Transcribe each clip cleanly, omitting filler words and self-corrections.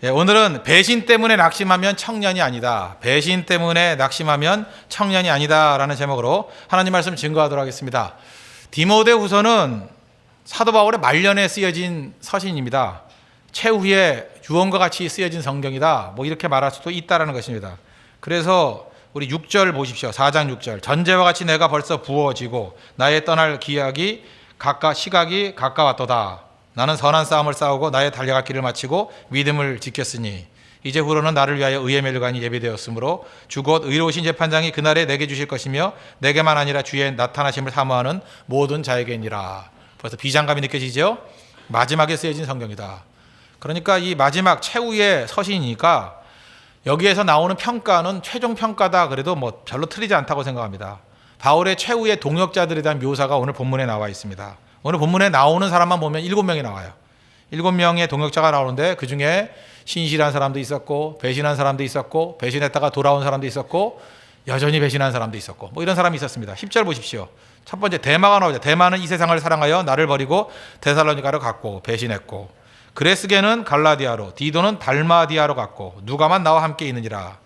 예, 오늘은 배신 때문에 낙심하면 청년이 아니다. 배신 때문에 낙심하면 청년이 아니다. 라는 제목으로 하나님 말씀 증거하도록 하겠습니다. 디모데후서는 사도 바울의 말년에 쓰여진 서신입니다. 최후의 유언과 같이 쓰여진 성경이다. 뭐 이렇게 말할 수도 있다라는 것입니다. 그래서 우리 6절 보십시오. 4장 6절. 전제와 같이 내가 벌써 부어지고 나의 떠날 시각이 가까웠도다. 나는 선한 싸움을 싸우고 나의 달려갈 길을 마치고 믿음을 지켰으니 이제 후로는 나를 위하여 의의 멸관이 예비되었으므로 주 곧 의로우신 재판장이 그날에 내게 주실 것이며 내게만 아니라 주의 나타나심을 사모하는 모든 자에게니라. 벌써 비장감이 느껴지죠? 마지막에 쓰여진 성경이다. 그러니까 이 마지막 최후의 서신이니까 여기에서 나오는 평가는 최종 평가다 그래도 뭐 별로 틀리지 않다고 생각합니다. 바울의 최후의 동역자들에 대한 묘사가 오늘 본문에 나와 있습니다. 오늘 본문에 나오는 사람만 보면 7명이 나와요. 7명의 동역자가 나오는데 그중에 신실한 사람도 있었고 배신한 사람도 있었고 배신했다가 돌아온 사람도 있었고 여전히 배신한 사람도 있었고 뭐 이런 사람이 있었습니다. 10절 보십시오. 첫 번째 데마가 나오죠. 데마는 이 세상을 사랑하여 나를 버리고 데살로니가로 갔고 배신했고 그레스게는 갈라디아로 디도는 달마디아로 갔고 누가만 나와 함께 있느니라.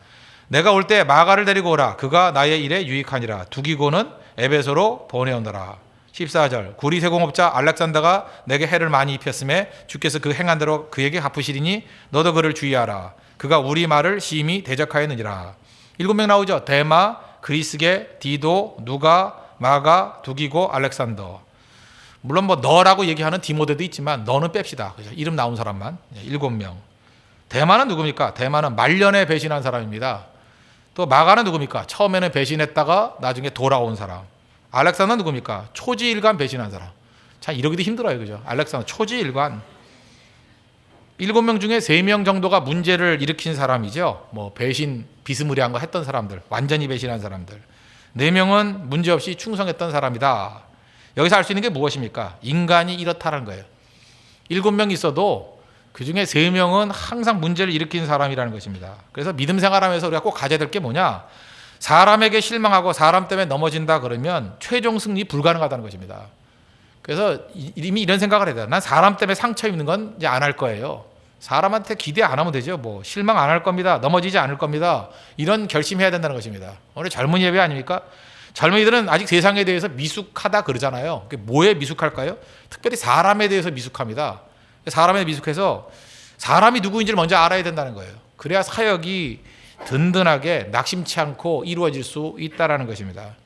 내가 올 때 마가를 데리고 오라. 그가 나의 일에 유익하니라. 두기고는 에베소로 보내온다라. 14절 구리세공업자 알렉산더가 내게 해를 많이 입혔음에 주께서 그 행한 대로 그에게 갚으시리니 너도 그를 주의하라. 그가 우리 말을 심히 대적하였느니라. 7명 나오죠. 데마, 그리스게, 디도, 누가, 마가, 두기고, 알렉산더. 물론 뭐 너라고 얘기하는 디모데도 있지만 너는 뺍시다. 그죠? 이름 나온 사람만 7명. 데마는 누굽니까? 데마는 말년에 배신한 사람입니다. 또 마가는 누굽니까? 처음에는 배신했다가 나중에 돌아온 사람. 알렉산더는 누굽니까? 초지일관 배신한 사람. 참 이러기도 힘들어요. 그죠? 알렉산더 초지일관. 7명 중에 3명 정도가 문제를 일으킨 사람이죠. 뭐 배신 비스무리한 거 했던 사람들. 완전히 배신한 사람들. 4명은 문제없이 충성했던 사람이다. 여기서 알 수 있는 게 무엇입니까? 인간이 이렇다는 거예요. 7명 있어도 그중에 3명은 항상 문제를 일으킨 사람이라는 것입니다. 그래서 믿음 생활하면서 우리가 꼭 가져야 될 게 뭐냐? 사람에게 실망하고 사람 때문에 넘어진다 그러면 최종 승리 불가능하다는 것입니다. 그래서 이미 이런 생각을 해야 돼요. 난 사람 때문에 상처 입는 건 이제 안 할 거예요. 사람한테 기대 안 하면 되죠. 뭐 실망 안 할 겁니다. 넘어지지 않을 겁니다. 이런 결심해야 된다는 것입니다. 오늘 젊은 예배 아닙니까? 젊은이들은 아직 세상에 대해서 미숙하다 그러잖아요. 그게 뭐에 미숙할까요? 특별히 사람에 대해서 미숙합니다. 사람에 미숙해서 사람이 누구인지를 먼저 알아야 된다는 거예요. 그래야 사역이 든든하게 낙심치 않고 이루어질 수 있다는 것입니다.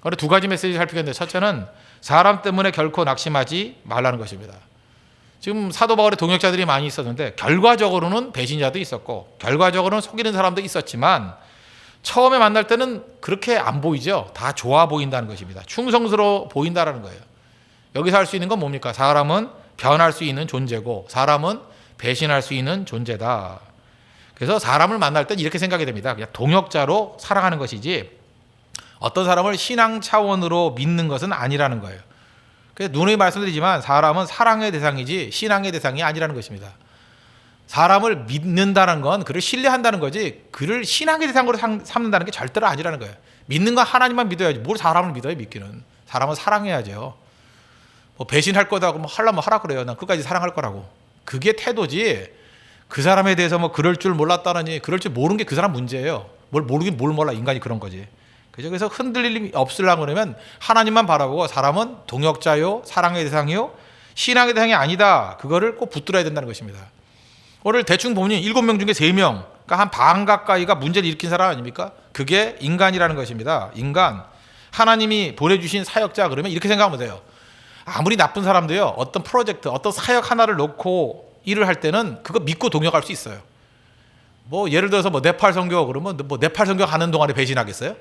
오늘 2가지 메시지를 살피겠는데 첫째는 사람 때문에 결코 낙심하지 말라는 것입니다. 지금 사도 바울의 동역자들이 많이 있었는데 결과적으로는 배신자도 있었고 결과적으로는 속이는 사람도 있었지만 처음에 만날 때는 그렇게 안 보이죠. 다 좋아 보인다는 것입니다. 충성스러워 보인다는 거예요. 여기서 할 수 있는 건 뭡니까? 사람은 변할 수 있는 존재고 사람은 배신할 수 있는 존재다. 그래서 사람을 만날 땐 이렇게 생각이 됩니다. 그냥 동역자로 살아가는 것이지 어떤 사람을 신앙 차원으로 믿는 것은 아니라는 거예요. 그래서 누누이 말씀드리지만 사람은 사랑의 대상이지 신앙의 대상이 아니라는 것입니다. 사람을 믿는다는 건 그를 신뢰한다는 거지 그를 신앙의 대상으로 삼는다는 게 절대로 아니라는 거예요. 믿는 건 하나님만 믿어야지 뭘 사람을 믿어요. 믿기는. 사람은 사랑해야죠. 뭐 배신할 거다고 뭐 하려면 하라 그래요. 난 끝까지 사랑할 거라고. 그게 태도지 그 사람에 대해서 뭐 그럴 줄 몰랐다느니 그럴 줄 모르는 게 그 사람 문제예요. 뭘 모르긴 뭘 몰라. 인간이 그런 거지. 그래서 흔들릴 일이 없으려고 그러면 하나님만 바라보고 사람은 동역자요 사랑의 대상이요 신앙의 대상이 아니다. 그거를 꼭 붙들어야 된다는 것입니다. 오늘 대충 보니 7명 중에 3명 그러니까 한 반 가까이가 문제를 일으킨 사람 아닙니까? 그게 인간이라는 것입니다. 인간. 하나님이 보내주신 사역자 그러면 이렇게 생각하면 돼요. 아무리 나쁜 사람도요 어떤 프로젝트 어떤 사역 하나를 놓고 일을 할 때는 그거 믿고 동역할 수 있어요. 뭐 예를 들어서 뭐 네팔 선교 그러면 뭐 네팔 선교 가는 동안에 배신하겠어요?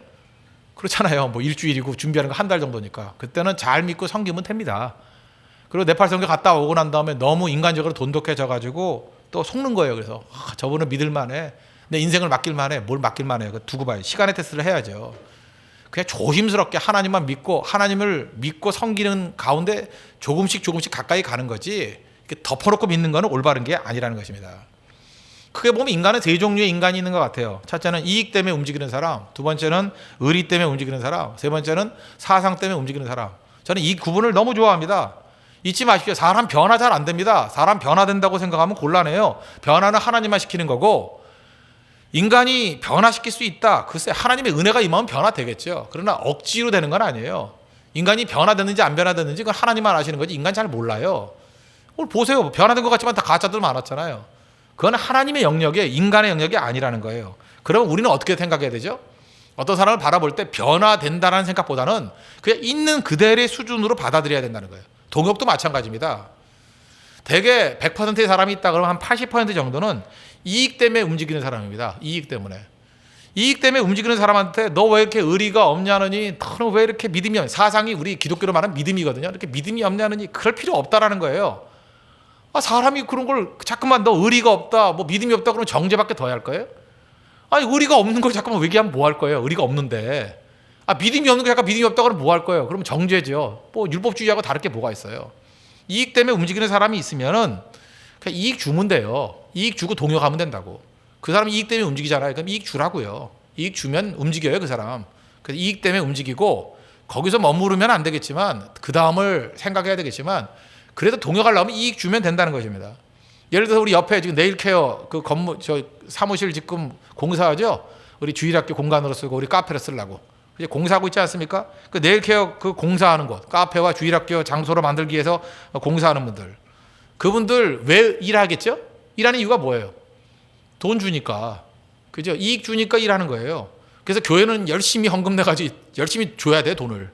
그렇잖아요. 뭐 일주일이고 준비하는 거 한 달 정도니까 그때는 잘 믿고 섬기면 됩니다. 그리고 네팔 선교 갔다 오고 난 다음에 너무 인간적으로 돈독해져 가지고 또 속는 거예요. 그래서 저분은 믿을만해. 내 인생을 맡길만해. 뭘 맡길만해. 두고 봐요. 시간의 테스트를 해야죠. 그냥 조심스럽게 하나님만 믿고 하나님을 믿고 섬기는 가운데 조금씩 가까이 가는 거지 덮어놓고 믿는 것은 올바른 게 아니라는 것입니다. 크게 보면 인간은 3종류의 인간이 있는 것 같아요. 첫째는 이익 때문에 움직이는 사람, 두 번째는 의리 때문에 움직이는 사람, 세 번째는 사상 때문에 움직이는 사람. 저는 이 구분을 너무 좋아합니다. 잊지 마십시오. 사람 변화 잘 안 됩니다. 사람 변화된다고 생각하면 곤란해요. 변화는 하나님만 시키는 거고, 인간이 변화시킬 수 있다. 글쎄 하나님의 은혜가 임하면 변화되겠죠. 그러나 억지로 되는 건 아니에요. 인간이 변화됐는지 안 변화됐는지 그건 하나님만 아시는 거지 인간 잘 몰라요. 오늘 보세요. 변화된 것 같지만 다 가짜들 많았잖아요. 그건 하나님의 영역에 인간의 영역이 아니라는 거예요. 그럼 우리는 어떻게 생각해야 되죠? 어떤 사람을 바라볼 때 변화된다는 생각보다는 그냥 있는 그대로의 수준으로 받아들여야 된다는 거예요. 동역도 마찬가지입니다. 대개 100%의 사람이 있다 그러면 한 80% 정도는 이익 때문에 움직이는 사람입니다. 이익 때문에. 이익 때문에 움직이는 사람한테 너 왜 이렇게 의리가 없냐느니, 너는 왜 이렇게 믿음이 없냐. 사상이 우리 기독교로 말하는 믿음이거든요. 이렇게 믿음이 없냐느니 그럴 필요 없다라는 거예요. 사람이 그런 걸 자꾸만 너 의리가 없다, 뭐 믿음이 없다 그러면 정죄밖에 더 할 거예요? 아니 의리가 없는 걸 자꾸만 얘기하면 뭐 할 거예요? 의리가 없는데. 믿음이 없는 거 약간 믿음이 없다 그러면 뭐 할 거예요? 그러면 정죄죠. 뭐 율법주의하고 다를 게 뭐가 있어요? 이익 때문에 움직이는 사람이 있으면은 그냥 이익 주면 돼요. 이익 주고 동역하면 된다고. 그 사람이 이익 때문에 움직이잖아요. 그럼 이익 주라고요. 이익 주면 움직여요, 그 사람. 그래서 이익 때문에 움직이고 거기서 머무르면 안 되겠지만 그 다음을 생각해야 되겠지만 그래도 동역하려면 이익 주면 된다는 것입니다. 예를 들어서 우리 옆에 지금 네일케어 그 건물 저 사무실 지금 공사하죠. 우리 주일학교 공간으로 쓰고 우리 카페로 쓰려고 이제 공사하고 있지 않습니까? 그 네일케어 그 공사하는 곳, 카페와 주일학교 장소로 만들기 위해서 공사하는 분들, 그분들 왜 일하겠죠? 일하는 이유가 뭐예요? 돈 주니까, 그죠? 이익 주니까 일하는 거예요. 그래서 교회는 열심히 헌금 내가지고 열심히 줘야 돼, 돈을.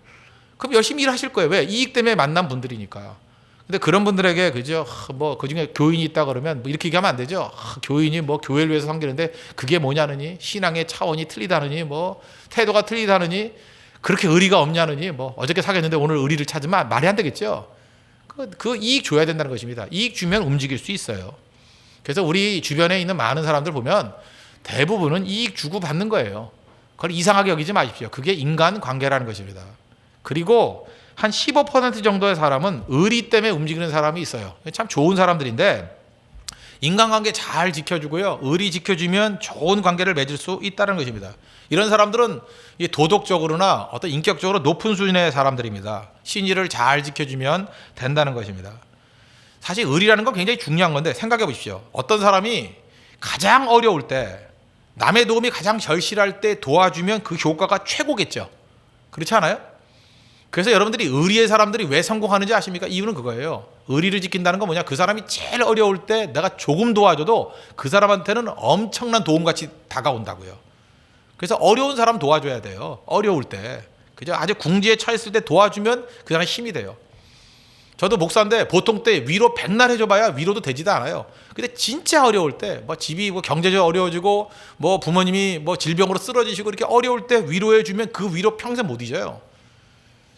그럼 열심히 일하실 거예요. 왜? 이익 때문에 만난 분들이니까. 근데 그런 분들에게, 그죠? 뭐 그중에 교인이 있다 그러면 뭐 이렇게 얘기하면 안 되죠. 교인이 뭐 교회를 위해서 섬기는데 그게 뭐냐느니, 신앙의 차원이 틀리다느니, 뭐 태도가 틀리다느니, 그렇게 의리가 없냐느니, 뭐 어저께 사귀었는데 오늘 의리를 찾으면 말이 안 되겠죠. 그 이익 줘야 된다는 것입니다. 이익 주면 움직일 수 있어요. 그래서 우리 주변에 있는 많은 사람들 보면 대부분은 이익 주고 받는 거예요. 그걸 이상하게 여기지 마십시오. 그게 인간 관계라는 것입니다. 그리고 한 15% 정도의 사람은 의리 때문에 움직이는 사람이 있어요. 참 좋은 사람들인데 인간관계 잘 지켜주고요. 의리 지켜주면 좋은 관계를 맺을 수 있다는 것입니다. 이런 사람들은 도덕적으로나 어떤 인격적으로 높은 수준의 사람들입니다. 신의를 잘 지켜주면 된다는 것입니다. 사실 의리라는 건 굉장히 중요한 건데 생각해 보십시오. 어떤 사람이 가장 어려울 때, 남의 도움이 가장 절실할 때 도와주면 그 효과가 최고겠죠. 그렇지 않아요? 그래서 여러분들이 의리의 사람들이 왜 성공하는지 아십니까? 이유는 그거예요. 의리를 지킨다는 건 뭐냐? 그 사람이 제일 어려울 때 내가 조금 도와줘도 그 사람한테는 엄청난 도움같이 다가온다고요. 그래서 어려운 사람 도와줘야 돼요. 어려울 때. 그죠? 아주 궁지에 처했을 때 도와주면 그 사람이 힘이 돼요. 저도 목사인데 보통 때 위로 백날 해줘봐야 위로도 되지도 않아요. 근데 진짜 어려울 때, 뭐 집이 뭐 경제적으로 어려워지고, 뭐 부모님이 뭐 질병으로 쓰러지시고 이렇게 어려울 때 위로해주면 그 위로 평생 못 잊어요.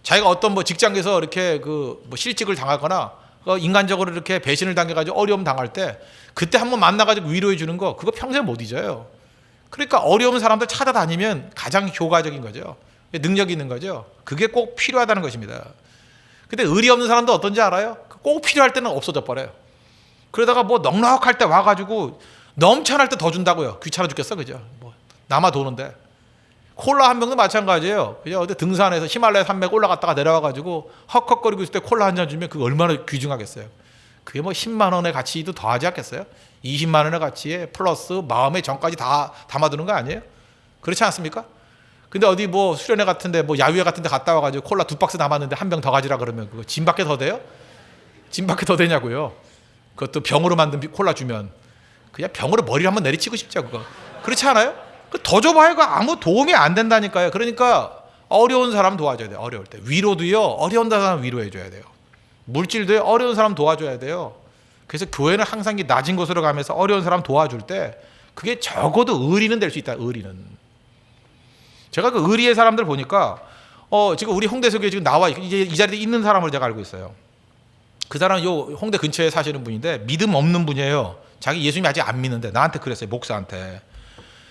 자기가 어떤 뭐 직장에서 이렇게 그 뭐 실직을 당하거나 인간적으로 이렇게 배신을 당해가지고 어려움 당할 때 그때 한번 만나가지고 위로해 주는 거 그거 평생 못 잊어요. 그러니까 어려운 사람들 찾아다니면 가장 효과적인 거죠. 능력이 있는 거죠. 그게 꼭 필요하다는 것입니다. 근데 의리 없는 사람도 어떤지 알아요? 꼭 필요할 때는 없어져 버려요. 그러다가 뭐 넉넉할 때 와가지고 넘쳐날 때 더 준다고요. 귀찮아 죽겠어, 그죠? 뭐 남아 도는데. 콜라 한 병도 마찬가지예요. 그죠? 어디 등산에서 히말라야 산맥 올라갔다가 내려와가지고 헉헉거리고 있을 때 콜라 한 잔 주면 그거 얼마나 귀중하겠어요. 그게 뭐 10만 원의 가치도 더하지 않겠어요? 20만 원의 가치에 플러스 마음의 정까지 다 담아두는 거 아니에요? 그렇지 않습니까? 근데 어디 뭐 수련회 같은데 뭐 야유회 같은데 갔다 와가지고 콜라 2박스 남았는데 한 병 더 가지라 그러면 그거 진밖에 더 돼요? 진밖에 더 되냐고요? 그것도 병으로 만든 콜라 주면 그냥 병으로 머리를 한번 내리치고 싶죠, 그거. 그렇지 않아요? 더 줘봐야 아무 도움이 안 된다니까요. 그러니까 어려운 사람 도와줘야 돼요. 어려울 때 위로도요. 어려운 사람 위로해줘야 돼요. 물질도요. 어려운 사람 도와줘야 돼요. 그래서 교회는 항상 낮은 곳으로 가면서 어려운 사람 도와줄 때 그게 적어도 의리는 될 수 있다. 의리는. 제가 그 의리의 사람들 보니까 지금 우리 홍대석에 지금 나와 이제 이 자리에 있는 사람을 제가 알고 있어요. 그 사람은 요 홍대 근처에 사시는 분인데 믿음 없는 분이에요. 자기 예수님 아직 안 믿는데 나한테 그랬어요. 목사한테.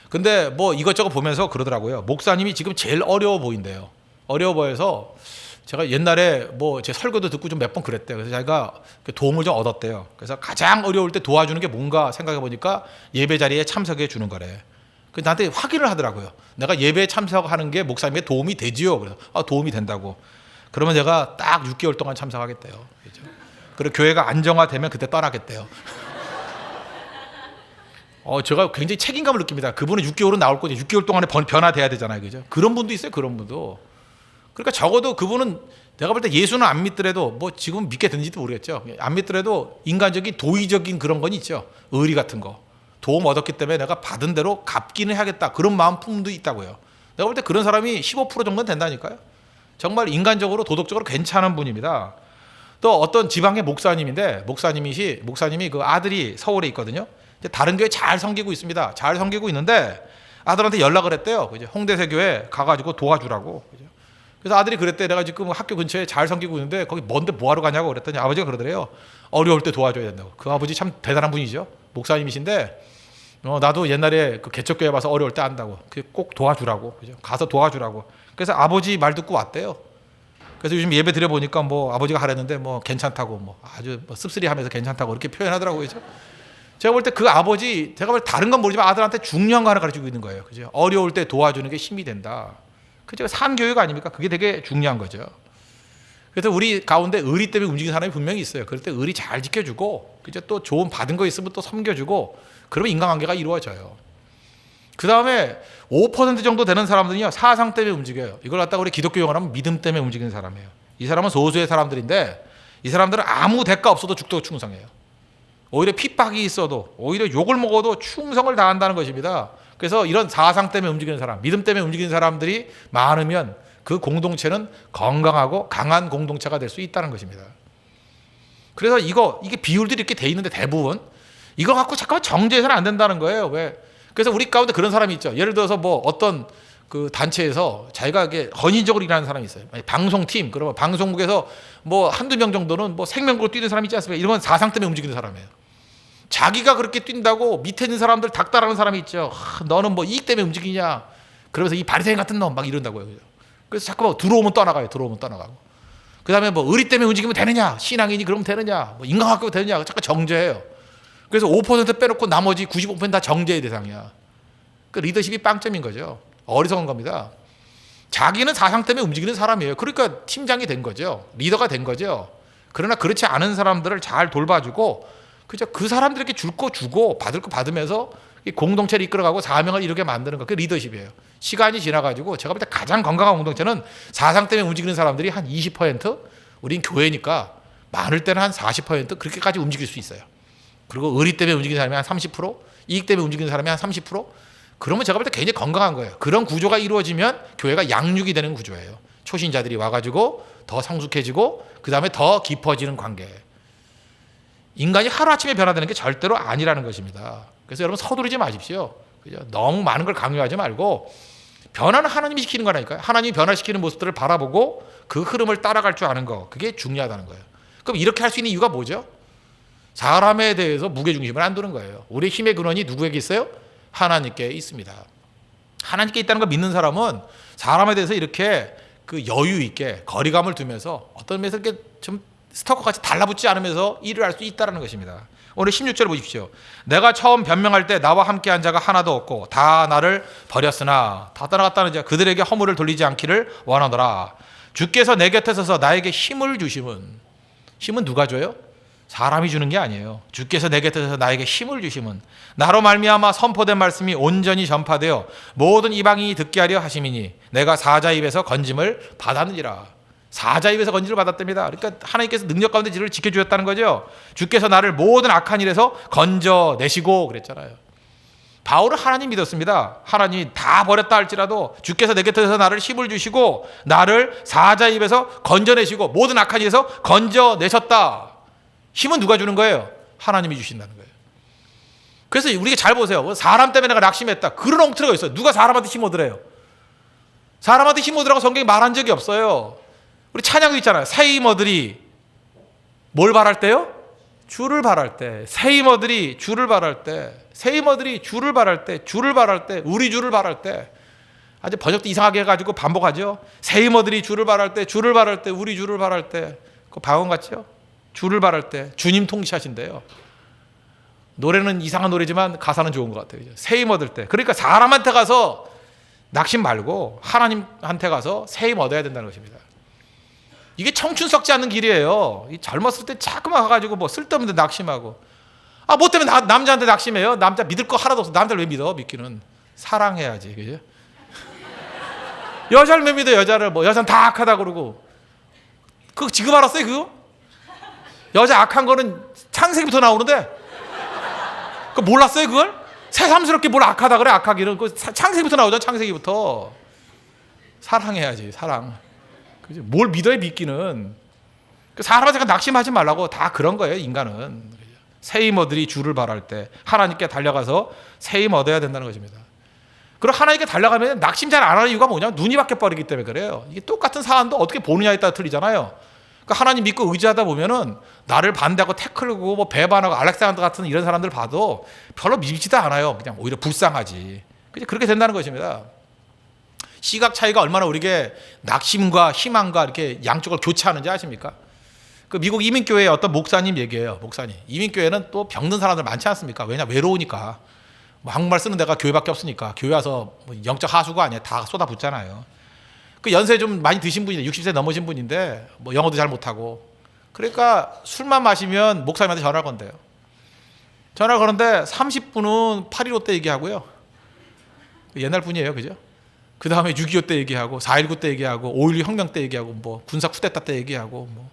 근데 뭐 이것저것 보면서 그러더라고요. 목사님이 지금 제일 어려워 보인대요. 어려워 보여서 제가 옛날에 뭐 제 설교도 듣고 좀 몇 번 그랬대요. 그래서 자기가 도움을 좀 얻었대요. 그래서 가장 어려울 때 도와주는 게 뭔가 생각해 보니까 예배 자리에 참석해 주는 거래. 그래서 나한테 확인을 하더라고요. 내가 예배에 참석하는 게 목사님의 도움이 되지요. 그래서 도움이 된다고. 그러면 제가 딱 6개월 동안 참석하겠대요. 그렇죠? 그리고 교회가 안정화되면 그때 떠나겠대요. 제가 굉장히 책임감을 느낍니다. 그분은 6개월은 나올 거죠. 6개월 동안에 변화돼야 되잖아요. 그죠? 그런 분도 있어요. 그런 분도. 그러니까 적어도 그분은 내가 볼 때 예수는 안 믿더라도 뭐 지금 믿게 되는지도 모르겠죠. 안 믿더라도 인간적인 도의적인 그런 건 있죠. 의리 같은 거. 도움 얻었기 때문에 내가 받은 대로 갚기는 해야겠다. 그런 마음 품도 있다고요. 내가 볼 때 그런 사람이 15% 정도는 된다니까요. 정말 인간적으로 도덕적으로 괜찮은 분입니다. 또 어떤 지방의 목사님이 그 아들이 서울에 있거든요. 다른 교회 잘 섬기고 있습니다. 잘 섬기고 있는데 아들한테 연락을 했대요. 홍대세 교회 가가지고 도와주라고. 그래서 아들이 그랬대. 내가 지금 학교 근처에 잘 섬기고 있는데 거기 뭔데 뭐하러 가냐고 그랬더니 아버지가 그러더래요. 어려울 때 도와줘야 된다고. 그 아버지 참 대단한 분이죠. 목사님이신데 나도 옛날에 그 개척교회 봐서 어려울 때 안다고. 꼭 도와주라고. 그죠? 가서 도와주라고. 그래서 아버지 말 듣고 왔대요. 그래서 요즘 예배 드려보니까 뭐 아버지가 하랬는데 뭐 괜찮다고 뭐 아주 씁쓸이하면서 괜찮다고 이렇게 표현하더라고요. 그죠? 제가 볼 때 그 아버지, 제가 볼 때 다른 건 모르지만 아들한테 중요한 거 하나 가르치고 있는 거예요. 그죠? 어려울 때 도와주는 게 힘이 된다. 그죠? 산교육 아닙니까? 그게 되게 중요한 거죠. 그래서 우리 가운데 의리 때문에 움직이는 사람이 분명히 있어요. 그럴 때 의리 잘 지켜주고, 그죠? 또 좋은 받은 거 있으면 또 섬겨주고, 그러면 인간관계가 이루어져요. 그 다음에 5% 정도 되는 사람들은요, 사상 때문에 움직여요. 이걸 갖다가 우리 기독교 용어로 하면 믿음 때문에 움직이는 사람이에요. 이 사람은 소수의 사람들인데, 이 사람들은 아무 대가 없어도 죽도록 충성해요. 오히려 핍박이 있어도, 오히려 욕을 먹어도 충성을 다한다는 것입니다. 그래서 이런 사상 때문에 움직이는 사람, 믿음 때문에 움직이는 사람들이 많으면 그 공동체는 건강하고 강한 공동체가 될 수 있다는 것입니다. 그래서 이게 비율들이 이렇게 돼 있는데 대부분 이거 갖고 잠깐만 정죄해서는 안 된다는 거예요. 왜? 그래서 우리 가운데 그런 사람이 있죠. 예를 들어서 뭐 어떤 그 단체에서 자기가 이게 헌신적으로 일하는 사람이 있어요. 방송팀, 그러면 방송국에서 뭐 한두 명 정도는 뭐 생명으로 뛰는 사람이 있지 않습니까? 이런 건 사상 때문에 움직이는 사람이에요. 자기가 그렇게 뛴다고 밑에 있는 사람들 닥달하는 사람이 있죠. 너는 뭐 이익 때문에 움직이냐? 그러면서 이 바리새인 같은 놈 막 이런다고요. 그래서 자꾸 뭐 들어오면 떠나가요. 들어오면 떠나가고. 그다음에 뭐 의리 때문에 움직이면 되느냐? 신앙인이 그러면 되느냐? 뭐 인간학교 되느냐? 자꾸 정죄해요. 그래서 5% 빼놓고 나머지 95%다 정죄의 대상이야. 그 리더십이 빵점인 거죠. 어리석은 겁니다. 자기는 사상 때문에 움직이는 사람이에요. 그러니까 팀장이 된 거죠. 리더가 된 거죠. 그러나 그렇지 않은 사람들을 잘 돌봐주고, 그죠? 그 사람들에게 줄 거 주고 받을 거 받으면서 이 공동체를 이끌어가고 사명을 이루게 만드는 거, 그게 리더십이에요. 시간이 지나가지고 제가 볼 때 가장 건강한 공동체는 사상 때문에 움직이는 사람들이 한 20%, 우린 교회니까 많을 때는 한 40% 그렇게까지 움직일 수 있어요. 그리고 의리 때문에 움직이는 사람이 한 30%, 이익 때문에 움직이는 사람이 한 30%, 그러면 제가 볼 때 굉장히 건강한 거예요. 그런 구조가 이루어지면 교회가 양육이 되는 구조예요. 초신자들이 와가지고 더 성숙해지고 그 다음에 더 깊어지는 관계. 인간이 하루아침에 변화되는 게 절대로 아니라는 것입니다. 그래서 여러분 서두르지 마십시오. 그죠? 너무 많은 걸 강요하지 말고, 변화는 하나님이 시키는 거라니까요. 하나님이 변화시키는 모습들을 바라보고 그 흐름을 따라갈 줄 아는 거, 그게 중요하다는 거예요. 그럼 이렇게 할 수 있는 이유가 뭐죠? 사람에 대해서 무게중심을 안 두는 거예요. 우리의 힘의 근원이 누구에게 있어요? 하나님께 있습니다. 하나님께 있다는 걸 믿는 사람은 사람에 대해서 이렇게 그 여유 있게 거리감을 두면서 어떤 면에서 이렇게 좀 스토커같이 달라붙지 않으면서 일을 할 수 있다는 것입니다. 오늘 16절 보십시오. 내가 처음 변명할 때 나와 함께한 자가 하나도 없고 다 나를 버렸으나, 다 떠나갔다는 자 그들에게 허물을 돌리지 않기를 원하노라. 주께서 내 곁에 서서 나에게 힘을 주심은, 힘은 누가 줘요? 사람이 주는 게 아니에요. 주께서 내 곁에 서서 나에게 힘을 주심은 나로 말미암아 선포된 말씀이 온전히 전파되어 모든 이방인이 듣게 하려 하심이니 내가 사자 입에서 건짐을 받았느니라. 사자 입에서 건지를 받았답니다. 그러니까 하나님께서 능력 가운데 지를 지켜주셨다는 거죠. 주께서 나를 모든 악한 일에서 건져내시고 그랬잖아요. 바울은 하나님 믿었습니다. 하나님이 다 버렸다 할지라도 주께서 내 곁에서 나를 힘을 주시고 나를 사자 입에서 건져내시고 모든 악한 일에서 건져내셨다. 힘은 누가 주는 거예요? 하나님이 주신다는 거예요. 그래서 우리가 잘 보세요. 사람 때문에 내가 낙심했다. 그런 엉터리가 있어요. 누가 사람한테 힘 얻으래요? 사람한테 힘 얻으라고 성경이 말한 적이 없어요. 우리 찬양도 있잖아요. 새 힘어들이 뭘 바랄 때요? 주를 바랄 때. 새 힘어들이 주를 바랄 때. 새 힘어들이 주를 바랄 때. 주를 바랄 때. 우리 주를 바랄 때. 아주 번역도 이상하게 해가지고 반복하죠. 새 힘어들이 주를 바랄 때. 주를 바랄 때. 우리 주를 바랄 때. 그 방언 같죠? 주를 바랄 때. 주님 통치하신대요. 노래는 이상한 노래지만 가사는 좋은 것 같아요. 새 힘 얻을 때. 그러니까 사람한테 가서 낙심 말고 하나님한테 가서 새 힘 얻어야 된다는 것입니다. 이게 청춘 썩지 않는 길이에요. 이 젊었을 때 자꾸만 가가지고 뭐 쓸데없는 데 낙심하고. 아, 뭐 때문에 남자한테 낙심해요? 남자 믿을 거 하나도 없어. 남자를 왜 믿어? 믿기는. 사랑해야지. 그죠? 여자를 왜 믿어? 여자를. 뭐 여자는 다 악하다 그러고. 그거 지금 알았어요? 그거? 여자 악한 거는 창세기부터 나오는데 그거 몰랐어요? 그걸? 새삼스럽게 뭘 악하다 그래? 악하기는. 그 창세기부터 나오죠. 창세기부터. 사랑해야지. 사랑. 그죠? 뭘 믿어야 믿기는. 사람한테 낙심하지 말라고. 다 그런 거예요. 인간은. 새임어들이 주를 바랄 때 하나님께 달려가서 새임 얻어야 된다는 것입니다. 그리고 하나님께 달려가면 낙심 잘 안 하는 이유가 뭐냐면 눈이 바뀌어버리기 때문에 그래요. 이게 똑같은 사안도 어떻게 보느냐에 따라 틀리잖아요. 그러니까 하나님 믿고 의지하다 보면은 나를 반대하고 태클고 뭐 배반하고 알렉산더 같은 이런 사람들 봐도 별로 믿지도 않아요. 그냥 오히려 불쌍하지. 그렇게 된다는 것입니다. 시각 차이가 얼마나 우리에게 낙심과 희망과 이렇게 양쪽을 교차하는지 아십니까? 그 미국 이민교회의 어떤 목사님 얘기예요. 목사님. 이민교회는 또 병든 사람들 많지 않습니까? 왜냐? 외로우니까. 뭐 한국말 쓰는 데가 교회밖에 없으니까. 교회 와서 뭐 영적 하수가 아니야. 다 쏟아붓잖아요. 그 연세 좀 많이 드신 분인데 60세 넘으신 분인데 뭐 영어도 잘 못하고. 그러니까 술만 마시면 목사님한테 전화를 건대요. 전화를 거는데 30분은 8.15 때 얘기하고요. 옛날 분이에요. 그죠? 그 다음에 6.25 때 얘기하고 4.19 때 얘기하고 5.16 혁명 때 얘기하고 뭐 군사 쿠데타 때 얘기하고 뭐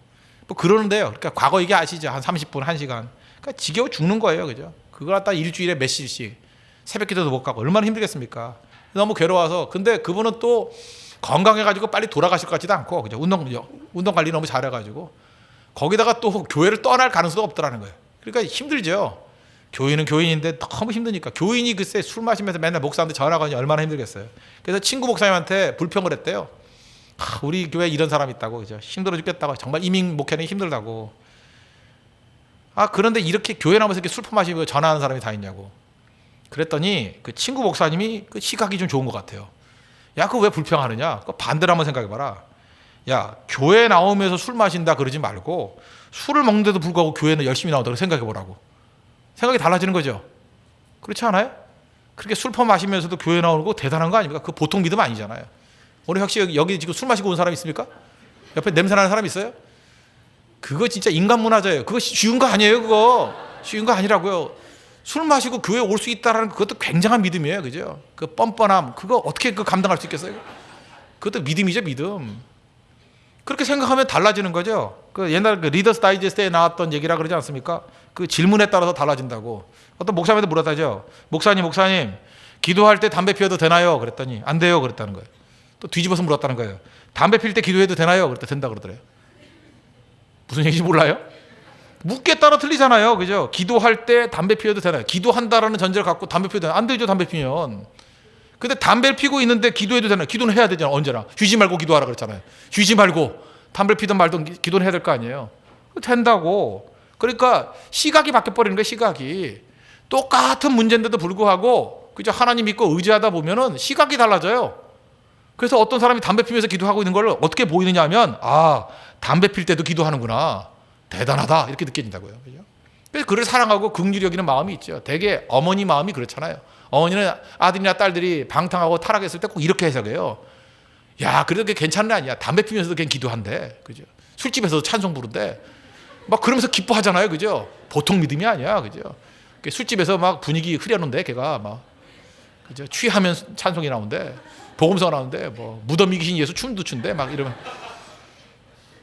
그러는데요. 그러니까 과거 얘기 아시죠? 한 30분, 1시간. 그러니까 지겨워 죽는 거예요. 그죠? 그걸 갖다 일주일에 몇 시씩 새벽 기도도 못 가고 얼마나 힘들겠습니까? 너무 괴로워서. 근데 그분은 또 건강해가지고 빨리 돌아가실 것 같지도 않고, 그죠? 운동 관리 너무 잘해가지고 거기다가 또 교회를 떠날 가능성도 없더라는 거예요. 그러니까 힘들죠. 교인은 교인인데 너무 힘드니까. 교인이 글쎄 술 마시면서 맨날 목사한테 전화가 오니 얼마나 힘들겠어요. 그래서 친구 목사님한테 불평을 했대요. 우리 교회에 이런 사람이 있다고. 그죠? 힘들어 죽겠다고. 정말 이민 목회는 힘들다고. 그런데 이렇게 교회 나오면서 이렇게 술 마시고 전화하는 사람이 다 있냐고. 그랬더니 그 친구 목사님이 그 시각이 좀 좋은 것 같아요. 야, 그거 왜 불평하느냐? 그거 반대로 한번 생각해봐라. 야, 교회 나오면서 술 마신다 그러지 말고 술을 먹는데도 불구하고 교회는 열심히 나온다고 생각해보라고. 생각이 달라지는 거죠. 그렇지 않아요? 그렇게 술 마시면서도 교회 나오는 거 대단한 거 아닙니까? 그 보통 믿음 아니잖아요. 오늘 혹시 여기 지금 술 마시고 온 사람 있습니까? 옆에 냄새 나는 사람 있어요? 그거 진짜 인간 문화자예요. 그거 쉬운 거 아니에요. 그거 쉬운 거 아니라고요. 술 마시고 교회 올 수 있다라는 그것도 굉장한 믿음이에요. 그죠? 그 뻔뻔함 그거 어떻게 그 감당할 수 있겠어요? 그것도 믿음이죠. 믿음. 그렇게 생각하면 달라지는 거죠. 그 옛날 그 리더스 다이제스트에 나왔던 얘기라 그러지 않습니까? 그 질문에 따라서 달라진다고. 어떤 목사님한테 물었다죠. 목사님 기도할 때 담배 피워도 되나요? 그랬더니 안 돼요. 그랬다는 거예요. 또 뒤집어서 물었다는 거예요. 담배 필 때 기도해도 되나요? 그랬더니 된다 그러더래요. 무슨 얘기인지 몰라요? 묻기에 따라 틀리잖아요. 그죠? 기도할 때 담배 피워도 되나요? 기도한다라는 전제를 갖고 담배 피워도 되나요? 안 되죠. 담배 피면. 근데 담배를 피고 있는데 기도해도 되나요? 기도는 해야 되잖아요. 언제나. 쉬지 말고 기도하라 그랬잖아요. 쉬지 말고 담배를 피든 말든 기도는 해야 될 거 아니에요. 된다고. 그러니까 시각이 바뀌어버리는 거예요. 시각이. 똑같은 문제인데도 불구하고 그죠? 하나님 믿고 의지하다 보면은 시각이 달라져요. 그래서 어떤 사람이 담배 피면서 기도하고 있는 걸 어떻게 보이느냐 하면 담배 필 때도 기도하는구나. 대단하다. 이렇게 느껴진다고요. 그죠? 그래서 그를 사랑하고 긍휼히 여기는 마음이 있죠. 대개 어머니 마음이 그렇잖아요. 어머니는 아들이나 딸들이 방탕하고 타락했을 때 꼭 이렇게 해석해요. 야, 그래도 그게 괜찮은 애 아니야. 담배 피면서도 그냥 기도한대. 그죠? 술집에서도 찬송 부른대. 막 그러면서 기뻐하잖아요. 그죠? 보통 믿음이 아니야. 그죠? 술집에서 막 분위기 흐려놓는데 걔가 막 그죠? 취하면 찬송이 나오는데 복음서가 나오는데 뭐 무덤 이기신 예수 춤도 춘대 막 이러면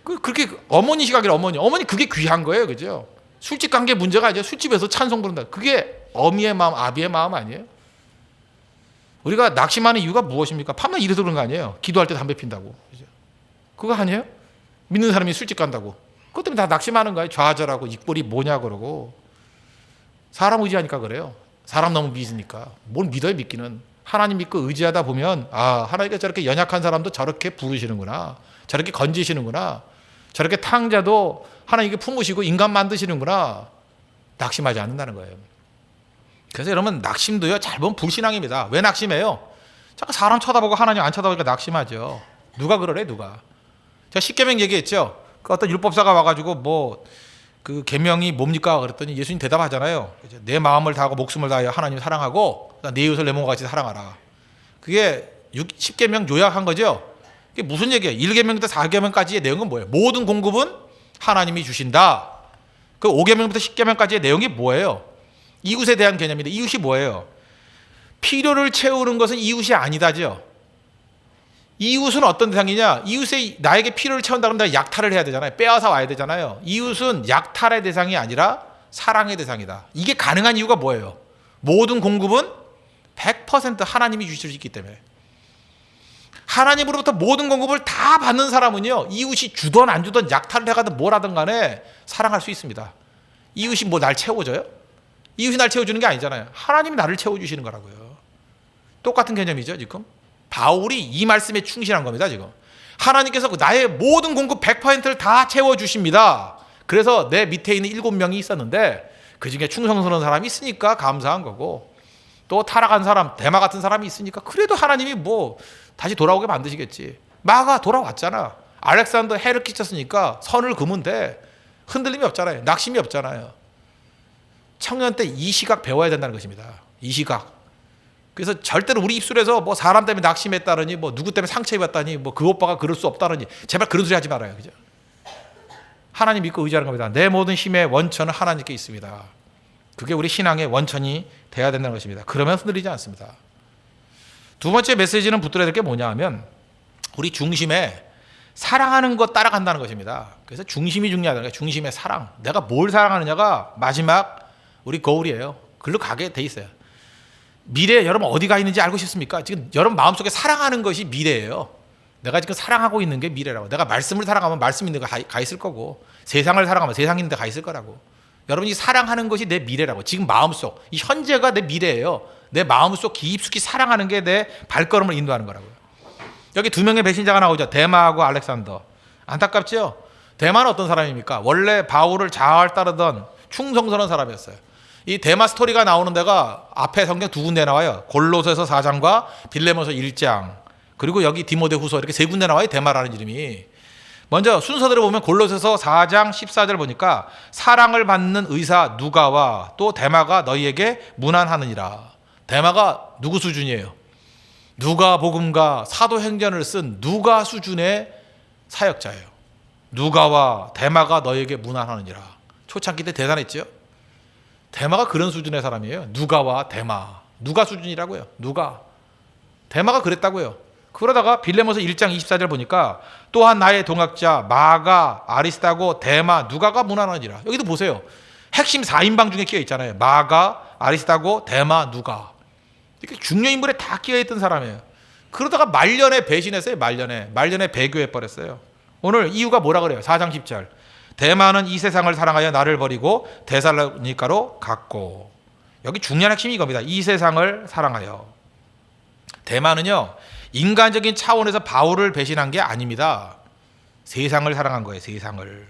그렇게 어머니 시각이라 어머니 그게 귀한 거예요. 그죠? 술집 관계 문제가 아니라 술집에서 찬송 부른다. 그게 어미의 마음, 아비의 마음 아니에요? 우리가 낙심하는 이유가 무엇입니까? 파면 이래서 그런 거 아니에요. 기도할 때 담배 핀다고. 그죠? 그거 아니에요? 믿는 사람이 술집 간다고. 그것 때문에 다 낙심하는 거예요. 좌절하고 입꼬리 뭐냐 그러고. 사람 의지하니까 그래요. 사람 너무 믿으니까. 뭘 믿어요 믿기는. 하나님 믿고 의지하다 보면 하나님께서 저렇게 연약한 사람도 저렇게 부르시는구나. 저렇게 건지시는구나. 저렇게 탕자도 하나님께 품으시고 인간 만드시는구나. 낙심하지 않는다는 거예요. 그래서 여러분 낙심도요 잘 보면 불신앙입니다. 왜 낙심해요? 자꾸 사람 쳐다보고 하나님 안 쳐다보니까 낙심하죠. 누가 그러래 누가. 제가 십계명 얘기했죠. 그 어떤 율법사가 와가지고 그 계명이 뭡니까? 그랬더니 예수님 대답하잖아요. 내 마음을 다하고 목숨을 다하여 하나님을 사랑하고 내 이웃을 내 몸과 같이 사랑하라. 그게 십계명 요약한 거죠. 이게 무슨 얘기예요? 1계명부터 4계명까지의 내용은 뭐예요? 모든 공급은 하나님이 주신다. 그 5계명부터 10계명까지의 내용이 뭐예요? 이웃에 대한 개념인데 이웃이 뭐예요? 필요를 채우는 것은 이웃이 아니다죠. 이웃은 어떤 대상이냐? 이웃이 나에게 필요를 채운다 그러면 내가 약탈을 해야 되잖아요. 빼앗아 와야 되잖아요. 이웃은 약탈의 대상이 아니라 사랑의 대상이다. 이게 가능한 이유가 뭐예요? 모든 공급은 100% 하나님이 주실 수 있기 때문에. 하나님으로부터 모든 공급을 다 받는 사람은요, 이웃이 주든 안 주든 약탈을 해가든 뭘 하든 간에 사랑할 수 있습니다. 이웃이 뭐 날 채워줘요? 이웃이 날 채워주는 게 아니잖아요. 하나님이 나를 채워주시는 거라고요. 똑같은 개념이죠, 지금. 바울이 이 말씀에 충실한 겁니다, 지금. 하나님께서 나의 모든 공급 100%를 다 채워주십니다. 그래서 내 밑에 있는 7명이 있었는데 그 중에 충성스러운 사람이 있으니까 감사한 거고, 또 타락한 사람, 데마 같은 사람이 있으니까 그래도 하나님이 뭐 다시 돌아오게 만드시겠지. 마가 돌아왔잖아. 알렉산더 해를 끼쳤으니까 선을 그으면 돼. 흔들림이 없잖아요. 낙심이 없잖아요. 청년 때 이 시각 배워야 된다는 것입니다. 이 시각. 그래서 절대로 우리 입술에서 뭐 사람 때문에 낙심했다느니 뭐 누구 때문에 상처 입었다니 뭐 그 오빠가 그럴 수 없다느니 제발 그런 소리 하지 말아요. 그죠? 하나님 믿고 의지하는 겁니다. 내 모든 힘의 원천은 하나님께 있습니다. 그게 우리 신앙의 원천이 돼야 된다는 것입니다. 그러면 흔들리지 않습니다. 두 번째 메시지는 붙들어야 될 게 뭐냐 하면 우리 중심에 사랑하는 것 따라간다는 것입니다. 그래서 중심이 중요하다는 거예요. 중심의 사랑. 내가 뭘 사랑하느냐가 마지막 우리 거울이에요. 글로 가게 돼 있어요. 미래에 여러분 어디가 있는지 알고 싶습니까? 지금 여러분 마음속에 사랑하는 것이 미래예요. 내가 지금 사랑하고 있는 게 미래라고. 내가 말씀을 사랑하면 말씀 있는 데 가 있을 거고, 세상을 사랑하면 세상 있는 데 가 있을 거라고. 여러분이 사랑하는 것이 내 미래라고. 지금 마음속, 이 현재가 내 미래예요. 내 마음속 깊숙이 사랑하는 게 내 발걸음을 인도하는 거라고요. 여기 두 명의 배신자가 나오죠. 데마하고 알렉산더. 안타깝죠? 데마는 어떤 사람입니까? 원래 바울을 잘 따르던 충성스러운 사람이었어요. 이 데마 스토리가 나오는 데가 앞에 성경 두 군데 나와요. 골로새서 4장과 빌레몬서 1장. 그리고 여기 디모데후서 이렇게 세 군데 나와요. 데마라는 이름이. 먼저 순서대로 보면 골로새서 4장 14절 보니까 사랑을 받는 의사 누가와 또 데마가 너희에게 문안하느니라. 데마가 누구 수준이에요? 누가복음과 사도행전을 쓴 누가 수준의 사역자예요. 누가와 데마가 너희에게 문안하느니라. 초창기 때 대단했죠. 데마가 그런 수준의 사람이에요. 누가와 데마. 누가 수준이라고요. 누가. 데마가 그랬다고요. 그러다가 빌레몬서 1장 24절 보니까 또한 나의 동학자 마가, 아리스타고, 데마, 누가가 문안하니라. 여기도 보세요. 핵심 4인방 중에 끼어 있잖아요. 마가, 아리스타고, 데마, 누가. 이렇게 중요 인물에 다 끼어 있던 사람이에요. 그러다가 말년에 배신했어요. 말년에 배교해 버렸어요. 오늘 이유가 뭐라 그래요? 4장 10절. 데마는 이 세상을 사랑하여 나를 버리고 데살로니가로 갔고. 여기 중요한 핵심이 이겁니다. 이 세상을 사랑하여. 데마는요, 인간적인 차원에서 바울을 배신한 게 아닙니다. 세상을 사랑한 거예요. 세상을.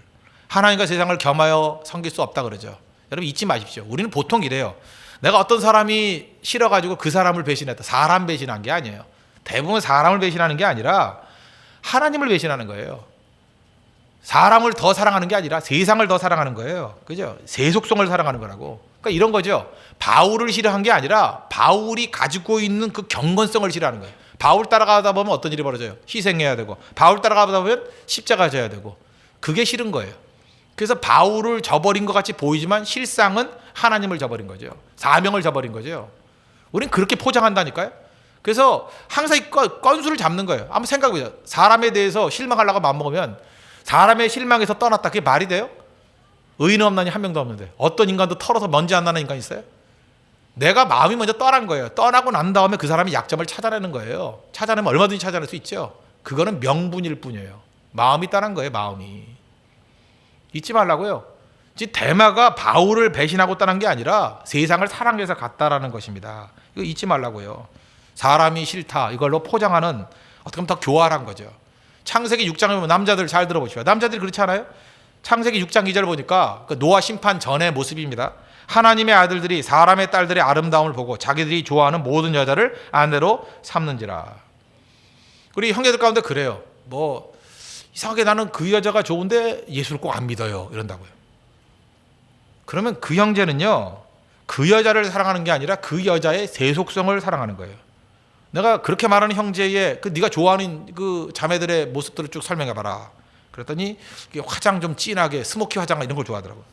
하나님과 세상을 겸하여 섬길 수 없다 그러죠. 여러분 잊지 마십시오. 우리는 보통 이래요. 내가 어떤 사람이 싫어가지고 그 사람을 배신했다. 사람 배신한 게 아니에요. 대부분 사람을 배신하는 게 아니라 하나님을 배신하는 거예요. 사람을 더 사랑하는 게 아니라 세상을 더 사랑하는 거예요. 그죠? 세속성을 사랑하는 거라고. 그러니까 이런 거죠. 바울을 싫어한 게 아니라 바울이 가지고 있는 그 경건성을 싫어하는 거예요. 바울 따라가다 보면 어떤 일이 벌어져요? 희생해야 되고, 바울 따라가다 보면 십자가 져야 되고, 그게 싫은 거예요. 그래서 바울을 저버린 것 같이 보이지만 실상은 하나님을 저버린 거죠. 사명을 저버린 거죠. 우리는 그렇게 포장한다니까요. 그래서 항상 이 건수를 잡는 거예요. 한번 생각해보세요. 사람에 대해서 실망하려고 마음먹으면 사람의 실망에서 떠났다. 그게 말이 돼요? 의인 없나니 한 명도 없는데 어떤 인간도 털어서 먼지 안 나는 인간 있어요? 내가 마음이 먼저 떠난 거예요. 떠나고 난 다음에 그 사람의 약점을 찾아내는 거예요. 찾아내면 얼마든지 찾아낼 수 있죠. 그거는 명분일 뿐이에요. 마음이 떠난 거예요. 마음이. 잊지 말라고요. 데마가 바울을 배신하고 떠난 게 아니라 세상을 사랑해서 갔다라는 것입니다. 이거 잊지 말라고요. 사람이 싫다 이걸로 포장하는 어떻게 보면 더 교활한 거죠. 창세기 6장에 보면 남자들 잘 들어보시오. 남자들이 그렇지 않아요? 창세기 6장 2절 보니까 그 노아 심판 전의 모습입니다. 하나님의 아들들이 사람의 딸들의 아름다움을 보고 자기들이 좋아하는 모든 여자를 아내로 삼는지라. 우리 형제들 가운데 그래요. 뭐 이상하게 나는 그 여자가 좋은데 예수를 꼭 안 믿어요. 이런다고요. 그러면 그 형제는요, 그 여자를 사랑하는 게 아니라 그 여자의 세속성을 사랑하는 거예요. 내가 그렇게 말하는 형제의 네가 좋아하는 그 자매들의 모습들을 쭉 설명해봐라. 그랬더니 화장 좀 진하게 스모키 화장 이런 걸 좋아하더라고요.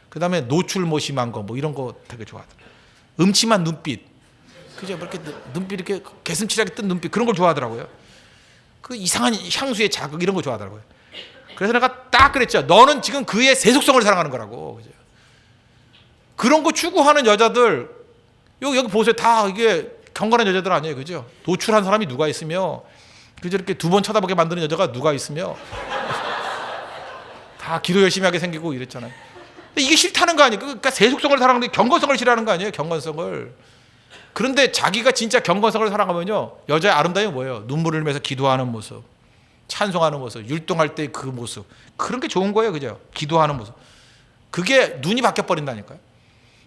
그 다음에 노출 뭐 심한 거 뭐 이런 거 되게 좋아하더라고요. 음침한 눈빛, 그죠? 이렇게 눈빛 이렇게 개슴치레하게 뜬 눈빛 그런 걸 좋아하더라고요. 그 이상한 향수의 자극 이런 거 좋아하더라고요. 그래서 내가 딱 그랬죠. 너는 지금 그의 세속성을 사랑하는 거라고. 그죠? 그런 거 추구하는 여자들 여기 보세요. 다 이게 경건한 여자들 아니에요, 그죠? 노출한 사람이 누가 있으며, 그죠? 이렇게 두 번 쳐다보게 만드는 여자가 누가 있으며, 다 기도 열심히 하게 생기고 이랬잖아요. 이게 싫다는 거 아니에요? 그러니까 세속성을 사랑하는데 경건성을 싫어하는 거 아니에요? 경건성을. 그런데 자기가 진짜 경건성을 사랑하면요, 여자의 아름다움이 뭐예요? 눈물을 흘리면서 기도하는 모습, 찬송하는 모습, 율동할 때 그 모습, 그런 게 좋은 거예요, 그죠? 기도하는 모습. 그게 눈이 바뀌어 버린다니까요.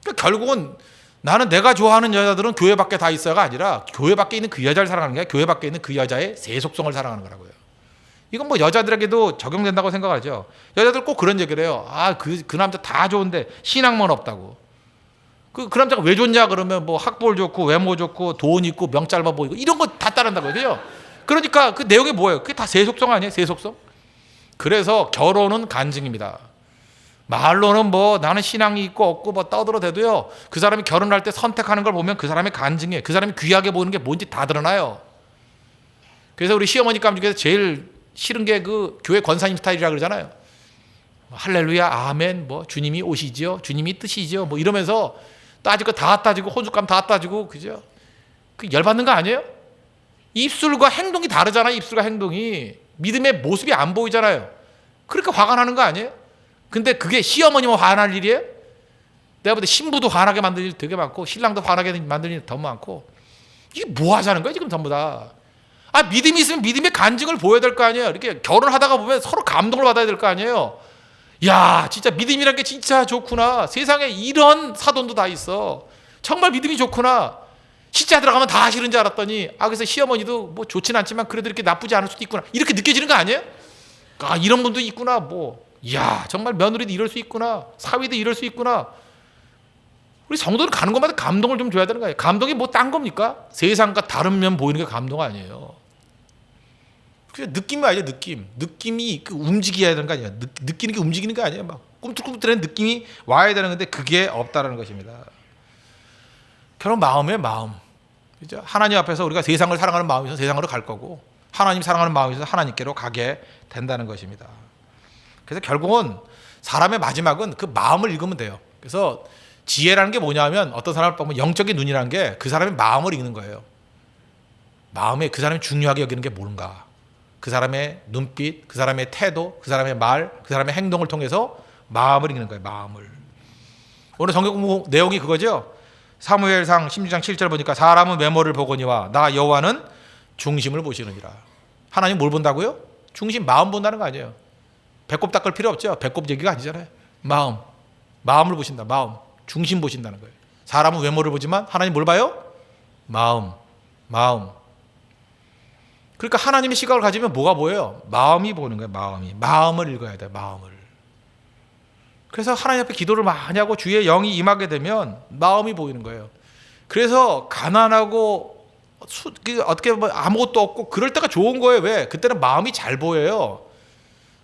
그러니까 결국은 나는 내가 좋아하는 여자들은 교회 밖에 다 있어가 아니라 교회 밖에 있는 그 여자를 사랑하는 게 아니라 교회 밖에 있는 그 여자의 세속성을 사랑하는 거라고요. 이건 뭐 여자들에게도 적용된다고 생각하죠. 여자들 꼭 그런 얘기를 해요. 그 남자 다 좋은데 신앙만 없다고. 그 남자가 왜 좋냐 그러면 뭐 학벌 좋고 외모 좋고 돈 있고 명 짧아 보이고 이런 거 다 따른다고요. 그죠? 그러니까 그 내용이 뭐예요? 그게 다 세속성 아니에요? 세속성? 그래서 결혼은 간증입니다. 말로는 뭐 나는 신앙이 있고 없고 뭐 떠들어대도요, 그 사람이 결혼할 때 선택하는 걸 보면 그 사람의 간증이에요. 그 사람이 귀하게 보이는 게 뭔지 다 드러나요. 그래서 우리 시어머니 감중에서 제일 싫은 게 그 교회 권사님 스타일이라 그러잖아요. 할렐루야 아멘 뭐 주님이 오시지요, 주님이 뜻이지요 뭐 이러면서 따지고 다 따지고 혼숙감 다 따지고, 그죠? 그 열받는 거 아니에요? 입술과 행동이 다르잖아요. 입술과 행동이 믿음의 모습이 안 보이잖아요. 그러니까 화가 나는 거 아니에요? 근데 그게 시어머니만 화날 일이에요? 내가 볼 때 신부도 화나게 만들 일 되게 많고 신랑도 화나게 만들 일 더 많고, 이게 뭐 하자는 거야 지금 전부 다. 믿음이 있으면 믿음의 간증을 보여야 될 거 아니에요. 이렇게 결혼하다가 보면 서로 감동을 받아야 될 거 아니에요. 야 진짜 믿음이란 게 진짜 좋구나. 세상에 이런 사돈도 다 있어. 정말 믿음이 좋구나. 실제 들어가면 다 싫은 줄 알았더니 그래서 시어머니도 뭐 좋진 않지만 그래도 이렇게 나쁘지 않을 수도 있구나. 이렇게 느껴지는 거 아니에요? 이런 분도 있구나. 뭐 이야 정말 며느리도 이럴 수 있구나. 사위도 이럴 수 있구나. 우리 성도들 가는 곳마다 감동을 좀 줘야 되는 거예요. 감동이 뭐 딴 겁니까? 세상과 다른 면 보이는 게 감동 아니에요. 그냥 느낌이 아니에요. 느낌이 움직여야 되는 거 아니에요. 느끼는 게 움직이는 게 아니에요. 막 꿈틀꿈틀한 느낌이 와야 되는 건데 그게 없다라는 것입니다. 결국 마음이에요. 마음. 그죠? 하나님 앞에서 우리가 세상을 사랑하는 마음이 있어서 세상으로 갈 거고, 하나님 사랑하는 마음이 있어서 하나님께로 가게 된다는 것입니다. 그래서 결국은 사람의 마지막은 그 마음을 읽으면 돼요. 그래서 지혜라는 게 뭐냐면 어떤 사람을 보면 영적인 눈이라는 게 그 사람의 마음을 읽는 거예요. 마음에 그 사람이 중요하게 여기는 게 뭔가, 그 사람의 눈빛, 그 사람의 태도, 그 사람의 말, 그 사람의 행동을 통해서 마음을 읽는 거예요. 마음을. 오늘 성경 공부 내용이 그거죠. 사무엘상 16장 7절 보니까 사람은 외모를 보거니와 나 여호와는 중심을 보시느니라. 하나님 뭘 본다고요? 중심, 마음 본다는 거 아니에요. 배꼽 닦을 필요 없죠. 배꼽 얘기가 아니잖아요. 마음을 보신다. 마음, 중심 보신다는 거예요. 사람은 외모를 보지만 하나님 뭘 봐요? 마음. 그러니까 하나님의 시각을 가지면 뭐가 보여요? 마음이 보는 거예요. 마음을 읽어야 돼요. 마음을. 그래서 하나님 앞에 기도를 많이 하고 주의 영이 임하게 되면 마음이 보이는 거예요. 그래서 가난하고 어떻게 보면 아무것도 없고 그럴 때가 좋은 거예요. 왜? 그때는 마음이 잘 보여요.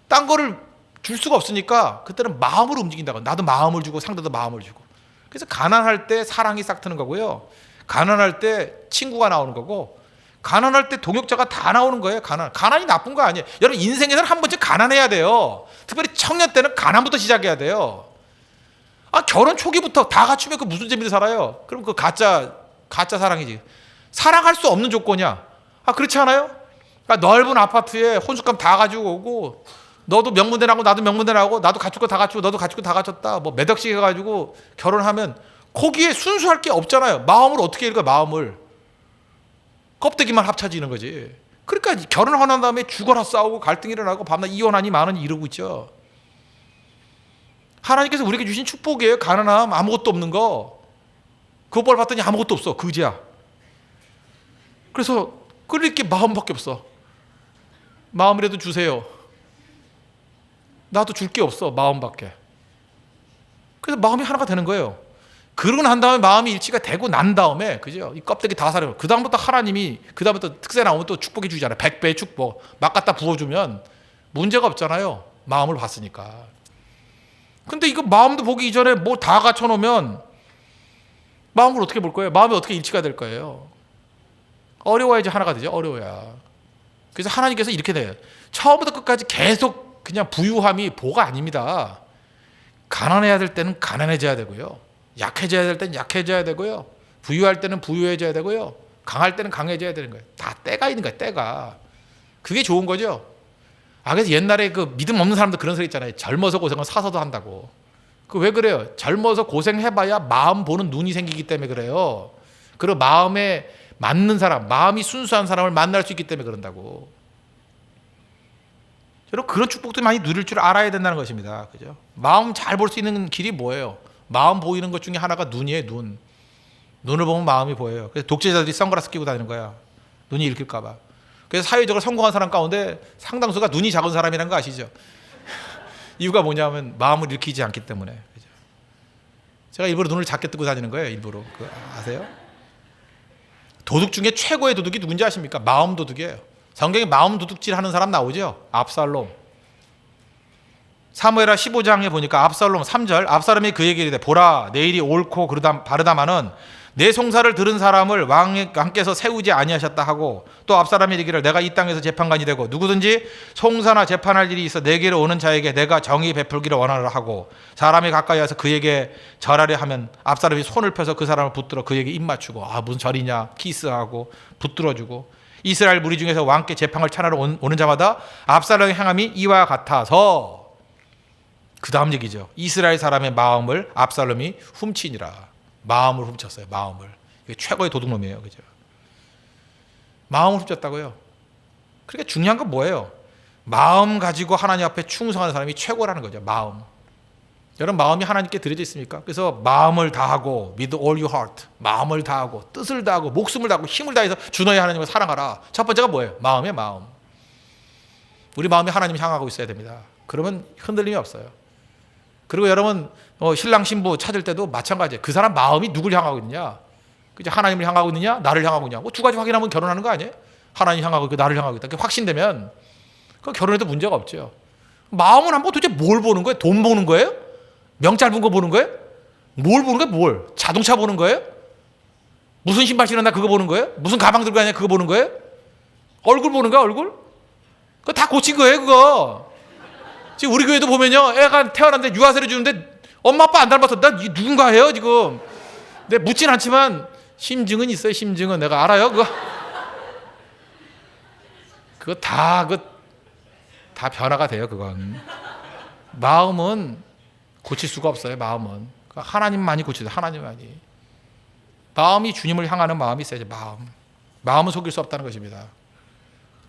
딴 거를 줄 수가 없으니까 그때는 마음으로 움직인다고. 나도 마음을 주고 상대도 마음을 주고. 그래서 가난할 때 사랑이 싹 트는 거고요. 가난할 때 친구가 나오는 거고, 가난할 때 동역자가 다 나오는 거예요. 가난이 나쁜 거 아니에요. 여러분 인생에서는 한 번쯤 가난해야 돼요. 특별히 청년 때는 가난부터 시작해야 돼요. 결혼 초기부터 다 갖추면 그 무슨 재미로 살아요? 그럼 그 가짜 사랑이지. 사랑할 수 없는 조건이야. 그렇지 않아요? 넓은 아파트에 혼숙감 다 가지고 오고, 너도 명문대 나고 나도 명문대 나고, 나도 갖출 거 다 갖추고 너도 갖출 거 다 갖췄다. 뭐 몇 억씩 해가지고 결혼하면 거기에 순수할 게 없잖아요. 마음을 어떻게 읽어요? 마음을. 껍데기만 합쳐지는 거지. 그러니까 결혼하고 난 다음에 죽어라 싸우고 갈등이 일어나고 밤낮 이혼하니 많으니 이러고 있죠. 하나님께서 우리에게 주신 축복이에요. 가난함, 아무것도 없는 거. 그걸 봤더니 아무것도 없어. 그지야. 그래서 끓일 게 마음밖에 없어. 마음이라도 주세요. 나도 줄 게 없어. 마음밖에. 그래서 마음이 하나가 되는 거예요. 그러고 난 다음에 마음이 일치가 되고 난 다음에, 그죠? 이 껍데기 다 사려. 그 다음부터 하나님이, 그 다음부터 특세 나오면 또 축복해 주잖아요. 100배의 축복. 막 갖다 부어주면 문제가 없잖아요. 마음을 봤으니까. 근데 이거 마음도 보기 이전에 뭐 다 갖춰놓으면 마음을 어떻게 볼 거예요? 마음이 어떻게 일치가 될 거예요? 어려워야지 하나가 되죠. 어려워야. 그래서 하나님께서 이렇게 돼요. 처음부터 끝까지 계속 그냥 부유함이 보가 아닙니다. 가난해야 될 때는 가난해져야 되고요. 약해져야 될 때는 약해져야 되고요. 부유할 때는 부유해져야 되고요. 강할 때는 강해져야 되는 거예요. 다 때가 있는 거예요. 때가. 그게 좋은 거죠. 그래서 옛날에 그 믿음 없는 사람들 그런 소리 있잖아요. 젊어서 고생은 사서도 한다고. 그 왜 그래요? 젊어서 고생해봐야 마음 보는 눈이 생기기 때문에 그래요. 그리고 마음에 맞는 사람, 마음이 순수한 사람을 만날 수 있기 때문에 그런다고. 여러분, 그런 축복도 많이 누릴 줄 알아야 된다는 것입니다. 그죠? 마음 잘 볼 수 있는 길이 뭐예요? 마음 보이는 것 중에 하나가 눈이에요. 눈. 눈을 보면 마음이 보여요. 그래서 독재자들이 선글라스 끼고 다니는 거야. 눈이 읽힐까 봐. 그래서 사회적으로 성공한 사람 가운데 상당수가 눈이 작은 사람이라는 거 아시죠? 이유가 뭐냐면 마음을 읽히지 않기 때문에. 그죠? 제가 일부러 눈을 작게 뜨고 다니는 거예요. 일부러. 그거 아세요? 도둑 중에 최고의 도둑이 누군지 아십니까? 마음 도둑이에요. 성경에 마음 도둑질 하는 사람 나오죠? 압살롬. 사무엘하 15장에 보니까 압살롬 3절, 압살롬이 그에게 이르되 보라 내일이 옳고 바르다마는 내 송사를 들은 사람을 왕께서 세우지 아니하셨다 하고, 또 압살롬이 이르기를 내가 이 땅에서 재판관이 되고 누구든지 송사나 재판할 일이 있어 내게로 오는 자에게 내가 정의 베풀기를 원하노라 하고, 사람이 가까이 와서 그에게 절하려 하면 압살롬이 손을 펴서 그 사람을 붙들어 그에게 입 맞추고, 무슨 절이냐 키스하고 붙들어주고, 이스라엘 무리 중에서 왕께 재판을 찬하러 오는 자마다 압살롬의 행함이 이와 같아서, 그 다음 얘기죠. 이스라엘 사람의 마음을 압살롬이 훔치니라. 마음을 훔쳤어요. 마음을. 이게 최고의 도둑놈이에요. 그죠? 마음을 훔쳤다고요. 그러니까 중요한 건 뭐예요? 마음 가지고 하나님 앞에 충성하는 사람이 최고라는 거죠. 마음. 여러분, 마음이 하나님께 드려져 있습니까? 그래서 마음을 다하고 with all your heart, 마음을 다하고 뜻을 다하고 목숨을 다하고 힘을 다해서 주 너의 하나님을 사랑하라. 첫 번째가 뭐예요? 마음의 마음. 우리 마음이 하나님 향하고 있어야 됩니다. 그러면 흔들림이 없어요. 그리고 여러분, 신랑 신부 찾을 때도 마찬가지예요. 그 사람 마음이 누굴 향하고 있느냐? 그죠? 하나님을 향하고 있느냐? 나를 향하고 있느냐? 두 가지 확인하면 결혼하는 거 아니에요? 하나님 향하고 있고 나를 향하고 있다. 그게 확신되면 그 결혼해도 문제가 없죠. 마음은 한번 도대체 뭘 보는 거예요? 돈 보는 거예요? 명 짧은 거 보는 거예요? 뭘 보는 거예요? 뭘? 자동차 보는 거예요? 무슨 신발 신었나 그거 보는 거예요? 무슨 가방 들고 다니냐 그거 보는 거예요? 얼굴 보는 거야? 얼굴? 그거 다 고친 거예요 그거. 지금 우리 교회도 보면요, 애가 태어났는데 유아세를 주는데 엄마 아빠 안 닮아서 나 누군가 해요 지금. 근데 묻진 않지만 심증은 있어요. 심증은 내가 알아요 그거 다 변화가 돼요. 그건 마음은 고칠 수가 없어요. 마음은 하나님만이 고치죠. 하나님만이. 마음이 주님을 향하는 마음이 있어야죠. 마음은 속일 수 없다는 것입니다.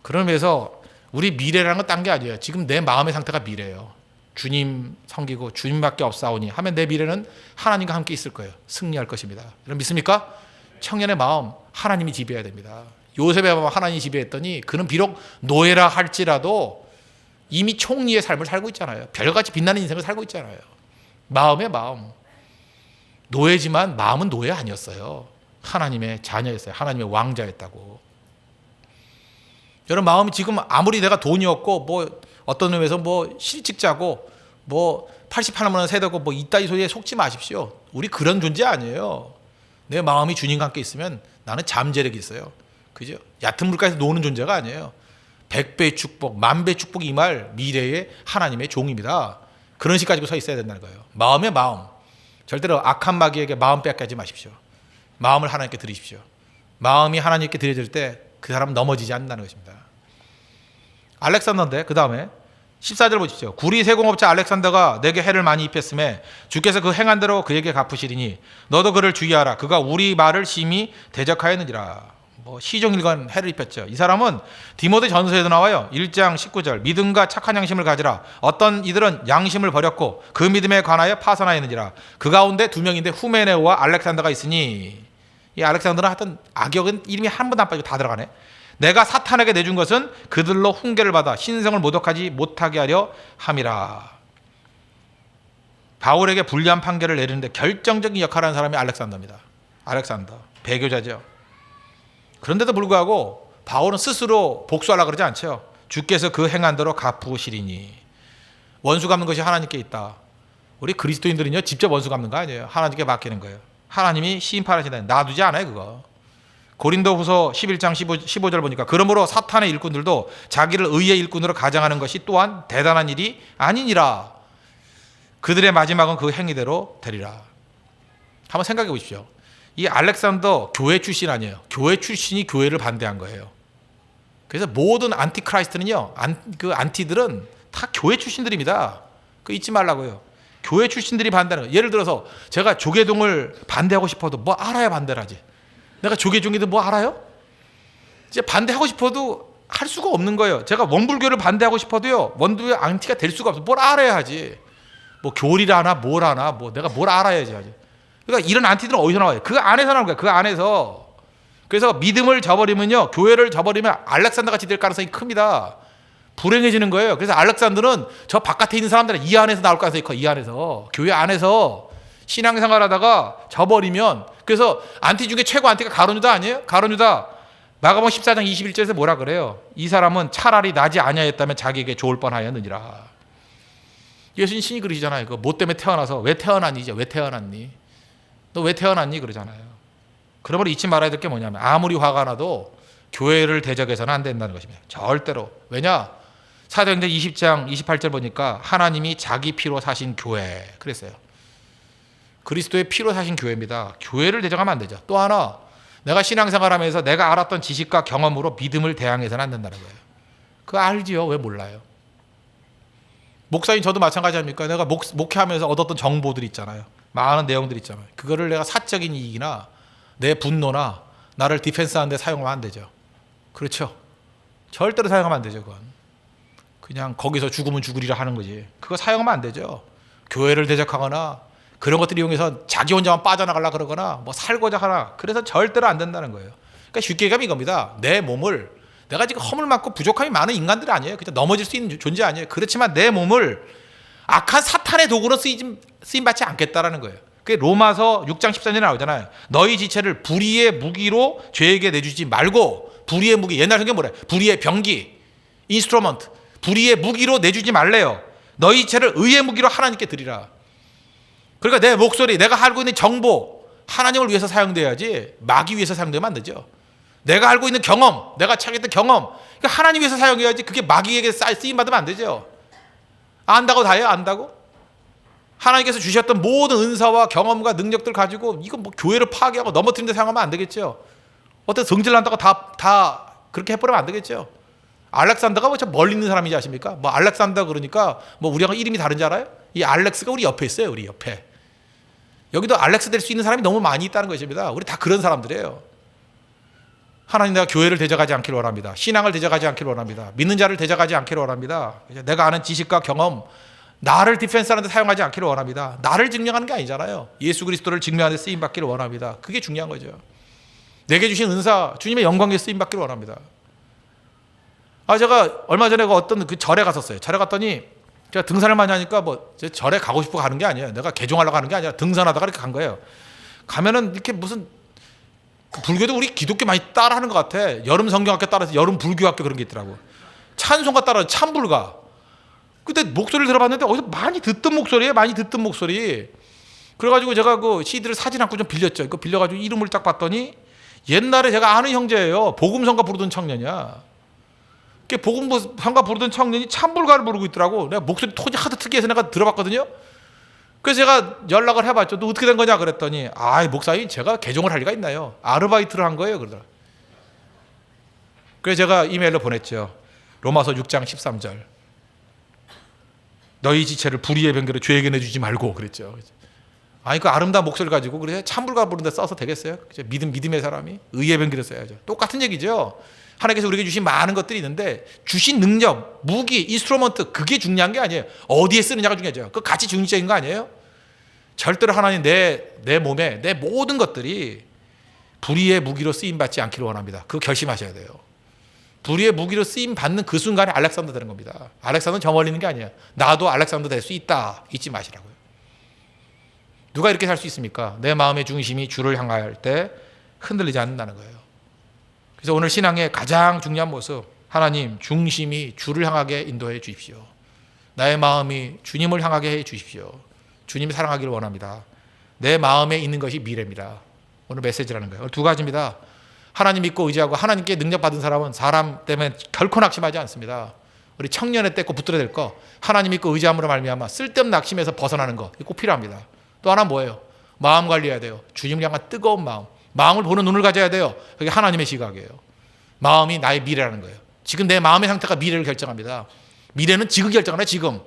그러면서 우리 미래라는 건 딴 게 아니에요. 지금 내 마음의 상태가 미래예요. 주님 섬기고 주님밖에 없사오니 하면 내 미래는 하나님과 함께 있을 거예요. 승리할 것입니다. 여러분 믿습니까? 청년의 마음 하나님이 지배해야 됩니다. 요셉의 마음 하나님이 지배했더니 그는 비록 노예라 할지라도 이미 총리의 삶을 살고 있잖아요. 별같이 빛나는 인생을 살고 있잖아요. 마음의 마음. 노예지만 마음은 노예 아니었어요. 하나님의 자녀였어요. 하나님의 왕자였다고. 여러분 마음이 지금 아무리 내가 돈이 없고 뭐 어떤 의미에서 뭐 실직자고 뭐 88만 원 세대고 뭐 이따위 소리에 속지 마십시오. 우리 그런 존재 아니에요. 내 마음이 주님과 함께 있으면 나는 잠재력이 있어요. 그죠? 얕은 물가에서 노는 존재가 아니에요. 100배의 축복, 10,000배의 축복이 임할 미래의 하나님의 종입니다. 그런 식 가지고 서 있어야 된다는 거예요. 마음의 마음. 절대로 악한 마귀에게 마음 빼앗기지 마십시오. 마음을 하나님께 드리십시오. 마음이 하나님께 드려질 때 그 사람은 넘어지지 않는다는 것입니다. 알렉산더인데 그 다음에 14절 보십시오. 구리 세공업자 알렉산더가 내게 해를 많이 입혔음에 주께서 그 행한 대로 그에게 갚으시리니 너도 그를 주의하라. 그가 우리 말을 심히 대적하였느니라. 시종일관 해를 입혔죠. 이 사람은 디모데 전서에도 나와요. 1장 19절 믿음과 착한 양심을 가지라. 어떤 이들은 양심을 버렸고 그 믿음에 관하여 파선하였느니라. 그 가운데 두 명인데 후메네오와 알렉산더가 있으니, 이 알렉산더는 하여튼 악역은 이름이 한 번도 안 빠지고 다 들어가네. 내가 사탄에게 내준 것은 그들로 훈계를 받아 신성을 모독하지 못하게 하려 함이라. 바울에게 불리한 판결을 내리는데 결정적인 역할을 하는 사람이 알렉산더입니다. 알렉산더, 배교자죠. 그런데도 불구하고 바울은 스스로 복수하려고 그러지 않죠. 주께서 그 행한 대로 갚으시리니. 원수 갚는 것이 하나님께 있다. 우리 그리스도인들은요, 직접 원수 갚는 거 아니에요. 하나님께 맡기는 거예요. 하나님이 심판하신다. 놔두지 않아요, 그거. 고린도후서 11장 15절 보니까 그러므로 사탄의 일꾼들도 자기를 의의 일꾼으로 가장하는 것이 또한 대단한 일이 아니니라. 그들의 마지막은 그 행위대로 되리라. 한번 생각해 보십시오. 이 알렉산더 교회 출신 아니에요. 교회 출신이 교회를 반대한 거예요. 그래서 모든 안티크라이스트는요, 그 안티들은 다 교회 출신들입니다. 그거 잊지 말라고요. 교회 출신들이 반대하는 거예요. 예를 들어서 제가 조계종을 반대하고 싶어도 뭐 알아야 반대를 하지. 내가 조계종인데 뭐 알아요? 이제 반대하고 싶어도 할 수가 없는 거예요. 제가 원불교를 반대하고 싶어도요, 원불교 안티가 될 수가 없어요. 뭘 알아야 하지. 뭐 교리를 하나 뭘 하나 뭐 내가 뭘 알아야지 하지. 그러니까 이런 안티들은 어디서 나와요? 그 안에서 나오는 거예요. 그 안에서. 그래서 믿음을 저버리면요, 교회를 저버리면 알렉산더 같이 될 가능성이 큽니다. 불행해지는 거예요. 그래서 알렉산더는 저 바깥에 있는 사람들은 이 안에서 나올 가능성이 커요. 이 안에서. 교회 안에서 신앙생활하다가 저버리면. 그래서 안티 중에 최고 안티가 가룟유다 아니에요? 가룟유다 마가복음 14장 21절에서 뭐라 그래요? 이 사람은 차라리 나지 아니하였다면 자기에게 좋을 뻔하였느니라. 예수님 신이 그러시잖아요. 뭐 때문에 태어나서 왜 태어났니? 이제 왜 태어났니? 너 왜 태어났니? 그러잖아요. 그러므로 잊지 말아야 될 게 뭐냐면 아무리 화가 나도 교회를 대적해서는 안 된다는 것입니다. 절대로. 왜냐? 사도행전 20장 28절 보니까 하나님이 자기 피로 사신 교회 그랬어요. 그리스도의 피로 사신 교회입니다. 교회를 대적하면 안 되죠. 또 하나, 내가 신앙생활하면서 내가 알았던 지식과 경험으로 믿음을 대항해서는 안 된다는 거예요. 그거 알지요? 왜 몰라요? 목사님 저도 마찬가지 아닙니까? 내가 목회하면서 얻었던 정보들이 있잖아요. 많은 내용들이 있잖아요. 그거를 내가 사적인 이익이나 내 분노나 나를 디펜스하는 데 사용하면 안 되죠. 그렇죠? 절대로 사용하면 안 되죠. 그건 그냥 거기서 죽으면 죽으리라 하는 거지. 그거 사용하면 안 되죠. 교회를 대적하거나 그런 것들 이용해서 자기 혼자만 빠져나가려고 그러거나 뭐 살고자 하나, 그래서 절대로 안 된다는 거예요. 그러니까 쉽게 얘기하면 이겁니다. 내 몸을, 내가 지금 허물 많고 부족함이 많은 인간들이 아니에요. 그냥 넘어질 수 있는 존재 아니에요. 그렇지만 내 몸을 악한 사탄의 도구로 쓰임받지 않겠다라는 거예요. 그게 로마서 6장 14절에 나오잖아요. 너희 지체를 불의의 무기로 죄에게 내주지 말고, 불의의 무기, 옛날 성경 뭐래? 불의의 병기, 인스트루먼트, 불의의 무기로 내주지 말래요. 너희 지체를 의의 무기로 하나님께 드리라. 그러니까 내 목소리, 내가 알고 있는 정보, 하나님을 위해서 사용돼야지 마귀 위해서 사용되면 안 되죠. 내가 알고 있는 경험, 내가 차겠던 경험, 그러니까 하나님 위해서 사용해야지. 그게 마귀에게 쓰임받으면 안 되죠. 안다고 다예요? 안다고? 하나님께서 주셨던 모든 은사와 경험과 능력들 가지고 이거 뭐 교회를 파괴하고 넘어뜨리는 데 사용하면 안 되겠죠. 어떤 성질 난다고 다 그렇게 해버리면 안 되겠죠. 알렉산더가 뭐 저 멀리 있는 사람이지 아십니까? 뭐 알렉산더 그러니까 뭐 우리하고 이름이 다른지 알아요? 이 알렉스가 우리 옆에 있어요. 우리 옆에. 여기도 알렉스 될 수 있는 사람이 너무 많이 있다는 것입니다. 우리 다 그런 사람들이에요. 하나님, 내가 교회를 대적하지 않기를 원합니다. 신앙을 대적하지 않기를 원합니다. 믿는 자를 대적하지 않기를 원합니다. 내가 아는 지식과 경험, 나를 디펜스하는 데 사용하지 않기를 원합니다. 나를 증명하는 게 아니잖아요. 예수 그리스도를 증명하는 데 쓰임받기를 원합니다. 그게 중요한 거죠. 내게 주신 은사, 주님의 영광에 쓰임받기를 원합니다. 제가 얼마 전에 어떤 그 절에 갔었어요. 절에 갔더니 제가 등산을 많이 하니까 뭐 절에 가고 싶어 가는 게 아니에요. 내가 개종하려고 가는 게 아니라 등산하다가 이렇게 간 거예요. 가면은 이렇게 무슨 불교도 우리 기독교 많이 따라하는 것 같아. 여름 성경학교 따라서 여름 불교학교 그런 게 있더라고. 찬송가 따라 참불가. 그때 목소리를 들어봤는데 어디서 많이 듣던 목소리예요. 많이 듣던 목소리. 그래가지고 제가 그 CD를 사진 한 권 좀 빌렸죠. 그 빌려가지고 이름을 딱 봤더니 옛날에 제가 아는 형제예요. 복음성가 부르던 청년이야. 그 복음성가 부르던 청년이 참불가를 부르고 있더라고. 내가 목소리 톤이 하도 특이해서 내가 들어봤거든요. 그래서 제가 연락을 해봤죠. 너 어떻게 된 거냐 그랬더니 목사님 제가 개종을 할 리가 있나요? 아르바이트를 한 거예요. 그러더라. 그래서 제가 이메일로 보냈죠. 로마서 6장 13절. 너희 지체를 불의의 병기로 죄에게 내주지 말고 그랬죠. 그 아름다운 목소리를 가지고 그래 참불가 부르는데 써서 되겠어요? 믿음의 사람이 의의 병기를 써야죠. 똑같은 얘기죠. 하나님께서 우리에게 주신 많은 것들이 있는데 주신 능력, 무기, 인스트루먼트 그게 중요한 게 아니에요. 어디에 쓰느냐가 중요하죠. 그 가치 중립적인 거 아니에요? 절대로 하나님 내 몸에 내 모든 것들이 불의의 무기로 쓰임받지 않기를 원합니다. 그거 결심하셔야 돼요. 불의의 무기로 쓰임받는 그 순간에 알렉산더 되는 겁니다. 알렉산더는 저 멀리 있는 게 아니에요. 나도 알렉산더 될 수 있다. 잊지 마시라고요. 누가 이렇게 살 수 있습니까? 내 마음의 중심이 주를 향할 때 흔들리지 않는다는 거예요. 그래서 오늘 신앙의 가장 중요한 모습, 하나님 중심이 주를 향하게 인도해 주십시오. 나의 마음이 주님을 향하게 해 주십시오. 주님 사랑하기를 원합니다. 내 마음에 있는 것이 미래입니다. 오늘 메시지라는 거예요. 두 가지입니다. 하나님 믿고 의지하고 하나님께 능력받은 사람은 사람 때문에 결코 낙심하지 않습니다. 우리 청년의 때 꼭 붙들어야 될 거, 하나님 믿고 의지함으로 말미암아 쓸데없는 낙심에서 벗어나는 거, 꼭 필요합니다. 또 하나 뭐예요? 마음 관리해야 돼요. 주님을 향한 뜨거운 마음, 마음을 보는 눈을 가져야 돼요. 그게 하나님의 시각이에요. 마음이 나의 미래라는 거예요. 지금 내 마음의 상태가 미래를 결정합니다. 미래는 지금 결정하네. 지금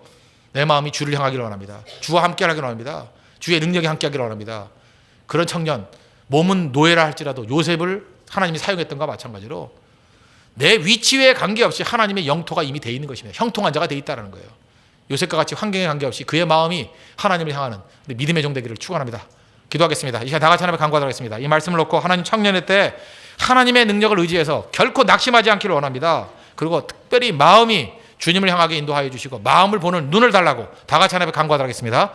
내 마음이 주를 향하기를 원합니다. 주와 함께 하기를 원합니다. 주의 능력이 함께 하기를 원합니다. 그런 청년, 몸은 노예라 할지라도 요셉을 하나님이 사용했던 것과 마찬가지로 내 위치에 관계없이 하나님의 영토가 이미 돼 있는 것입니다. 형통한 자가 돼 있다는 거예요. 요셉과 같이 환경에 관계없이 그의 마음이 하나님을 향하는 믿음의 종 되기를 축원합니다. 기도하겠습니다. 이 시간 다 같이 하나님께 간구하도록 하겠습니다. 이 말씀을 놓고 하나님 청년의 때 하나님의 능력을 의지해서 결코 낙심하지 않기를 원합니다. 그리고 특별히 마음이 주님을 향하게 인도하여 주시고 마음을 보는 눈을 달라고 다 같이 하나님께 간구하도록 하겠습니다.